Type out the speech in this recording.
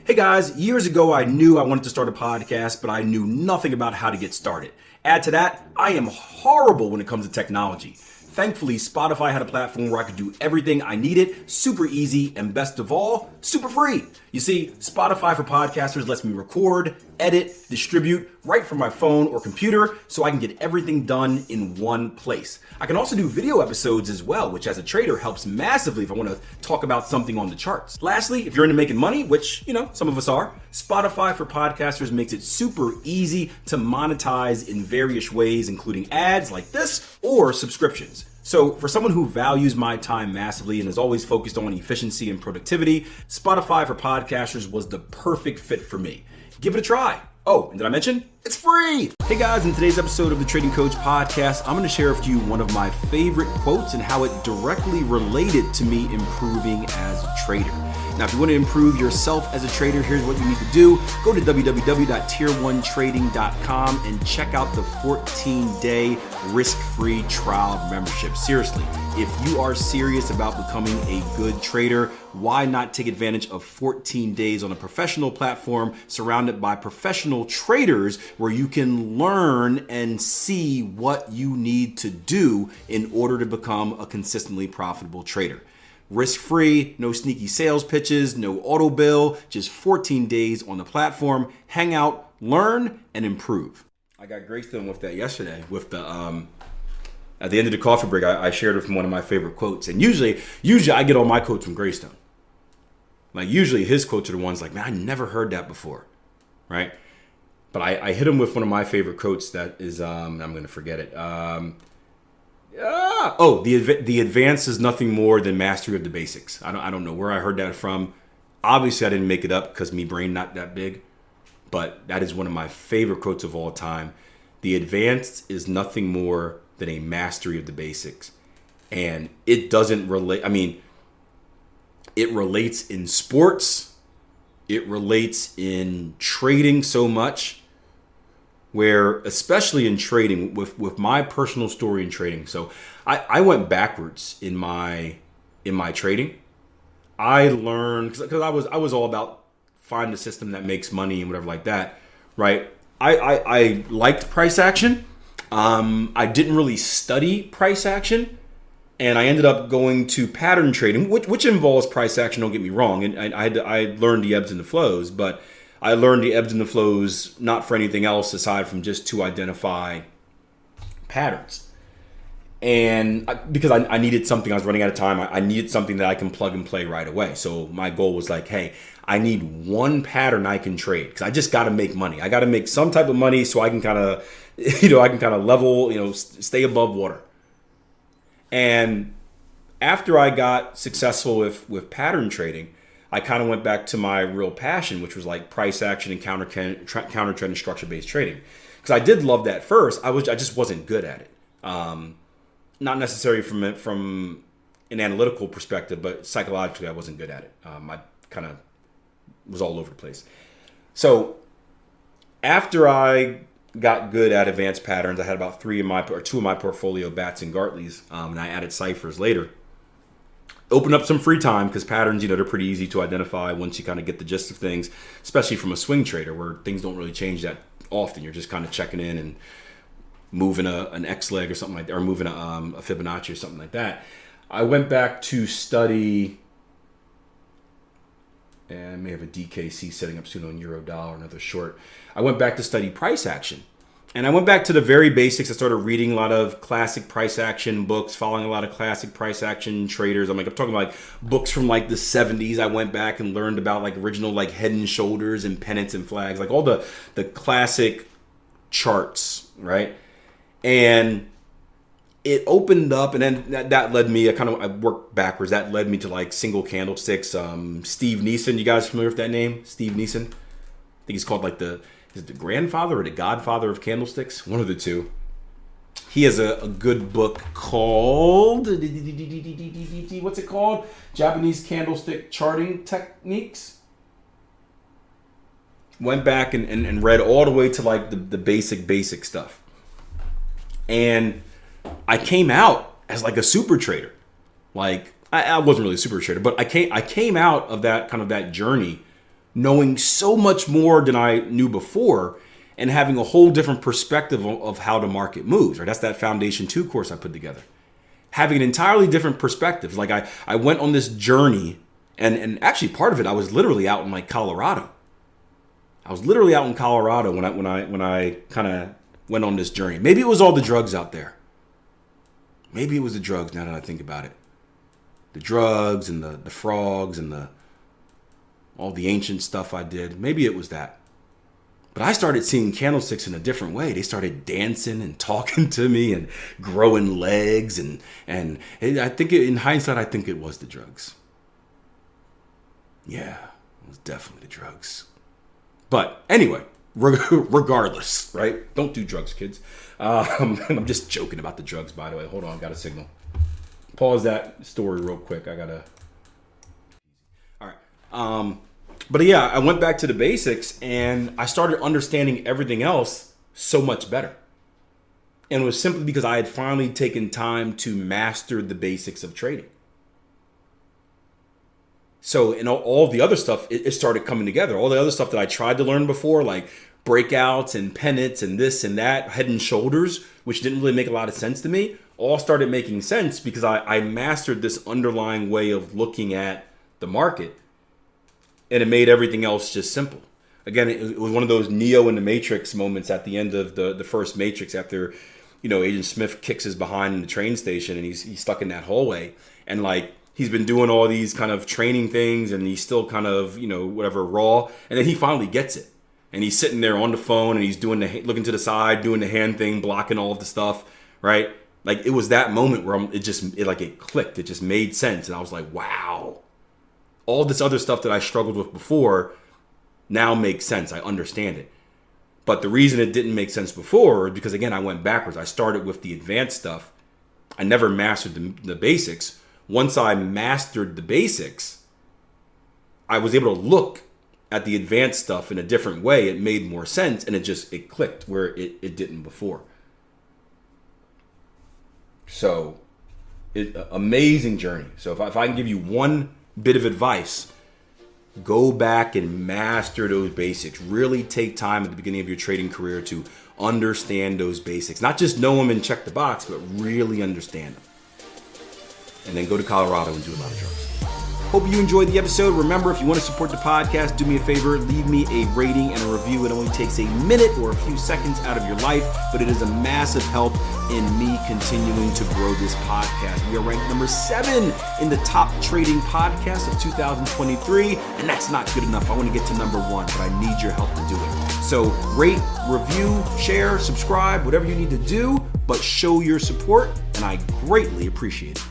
Hey guys, years ago I knew I wanted to start a podcast, but I knew nothing about how to get started. Add to that, I am horrible when it comes to technology. Thankfully, Spotify had a platform where I could do everything I needed, super easy, and best of all, super free. You see, Spotify for podcasters lets me record, edit, distribute right from my phone or computer so I can get everything done in one place. I can also do video episodes as well, which as a trader helps massively if I want to talk about something on the charts. Lastly, if you're into making money, which, some of us are, Spotify for podcasters makes it super easy to monetize in various ways, including ads like this or subscriptions. So for someone who values my time massively and is always focused on efficiency and productivity, Spotify for podcasters was the perfect fit for me. Give it a try. Oh, and did I mention? It's free! Hey guys, in today's episode of the Trading Coach Podcast, I'm going to share with you one of my favorite quotes and how it directly related to me improving as a trader. Now, if you want to improve yourself as a trader, here's what you need to do. Go to www.tier1trading.com and check out the 14-day risk-free trial membership. Seriously, if you are serious about becoming a good trader, why not take advantage of 14 days on a professional platform surrounded by professional traders where you can learn and see what you need to do in order to become a consistently profitable trader. Risk-free, no sneaky sales pitches, no auto bill, just 14 days on the platform. Hang out, learn, and improve. I got Greystone with that yesterday with the at the end of the coffee break, I shared with him one of my favorite quotes. And usually I get all my quotes from Greystone. Like usually his quotes are the ones like, man, I never heard that before, right? But I hit him with one of my favorite quotes that is, I'm going to forget it. The advance is nothing more than mastery of the basics. I don't know where I heard that from. Obviously, I didn't make it up because me brain not that big. But that is one of my favorite quotes of all time. The advance is nothing more than a mastery of the basics. And it doesn't relate. I mean, it relates in sports. It relates in trading so much. Where, especially in trading, with my personal story in trading. So I went backwards in my trading. I learned, because I was all about find a system that makes money and whatever like that, right? I liked price action. I didn't really study price action. And I ended up going to pattern trading, which involves price action, don't get me wrong. And I learned the ebbs and the flows, but I learned the ebbs and the flows not for anything else aside from just to identify patterns. And because I needed something, I was running out of time. I needed something that I can plug and play right away. So my goal was like, hey, I need one pattern I can trade because I just got to make money. I got to make some type of money so I can kind of, level, stay above water. And after I got successful with pattern trading, I kind of went back to my real passion, which was like price action and counter trend and structure-based trading. Because I did love that first. I just wasn't good at it. Not necessarily from an analytical perspective, but psychologically I wasn't good at it. I kind of was all over the place. So after I got good at advanced patterns, I had about two of my portfolio bats and Gartleys, and I added ciphers later. Open up some free time because patterns, they're pretty easy to identify once you kind of get the gist of things, especially from a swing trader where things don't really change that often. You're just kind of checking in and moving an X leg or something like that, or moving a Fibonacci or something like that. I went back to study, and I may have a DKC setting up soon on Euro Dollar, another short. I went back to study price action. And I went back to the very basics. I started reading a lot of classic price action books, following a lot of classic price action traders. I'm talking like books from like the 70s. I went back and learned about like original like Head and Shoulders and pennants and flags, like all the classic charts, right? And it opened up, and then that led me, I worked backwards. That led me to like single candlesticks. Steve Neeson, you guys familiar with that name? Steve Neeson? I think he's called like is it the grandfather or the godfather of candlesticks? One of the two. He has a good book called, what's it called? Japanese Candlestick Charting Techniques. Went back and read all the way to like the basic stuff. And I came out as like a super trader. Like I wasn't really a super trader, but I came out of that kind of that journey knowing so much more than I knew before and having a whole different perspective of how the market moves, right? That's that Foundation 2 course I put together. Having an entirely different perspective. Like I went on this journey and actually part of it, I was literally out in like Colorado. I was literally out in Colorado when I kind of went on this journey. Maybe it was all the drugs out there. Maybe it was the drugs now that I think about it. The drugs and the frogs and all the ancient stuff I did. Maybe it was that. But I started seeing candlesticks in a different way. They started dancing and talking to me and growing legs. And I think in hindsight, I think it was the drugs. Yeah, it was definitely the drugs. But anyway, regardless, right? Don't do drugs, kids. I'm just joking about the drugs, by the way. Hold on, got a signal. Pause that story real quick. All right. But yeah, I went back to the basics and I started understanding everything else so much better. And it was simply because I had finally taken time to master the basics of trading. So in all the other stuff, it started coming together. All the other stuff that I tried to learn before, like breakouts and pennants and this and that, head and shoulders, which didn't really make a lot of sense to me, all started making sense because I mastered this underlying way of looking at the market. And it made everything else just simple. Again, it was one of those Neo in the Matrix moments at the end of the first Matrix after, Agent Smith kicks his behind in the train station and he's stuck in that hallway. And like, he's been doing all these kind of training things and he's still kind of, raw. And then he finally gets it. And he's sitting there on the phone and he's doing looking to the side, doing the hand thing, blocking all of the stuff, right? Like it was that moment where it clicked. It just made sense. And I was like, wow. All this other stuff that I struggled with before now makes sense. I understand it. But the reason it didn't make sense before is because, again, I went backwards. I started with the advanced stuff. I never mastered the basics. Once I mastered the basics, I was able to look at the advanced stuff in a different way. It made more sense and it clicked where it didn't before. So, amazing journey. So if I can give you one bit of advice, go back and master those basics. Really take time at the beginning of your trading career to understand those basics. Not just know them and check the box, but really understand them. And then go to Colorado and do a lot of drugs. Hope you enjoyed the episode. Remember, if you want to support the podcast, do me a favor, leave me a rating and a review. It only takes a minute or a few seconds out of your life, but it is a massive help in me continuing to grow this podcast. We are ranked number 7 in the top trading podcast of 2023, and that's not good enough. I want to get to number 1, but I need your help to do it. So rate, review, share, subscribe, whatever you need to do, but show your support, and I greatly appreciate it.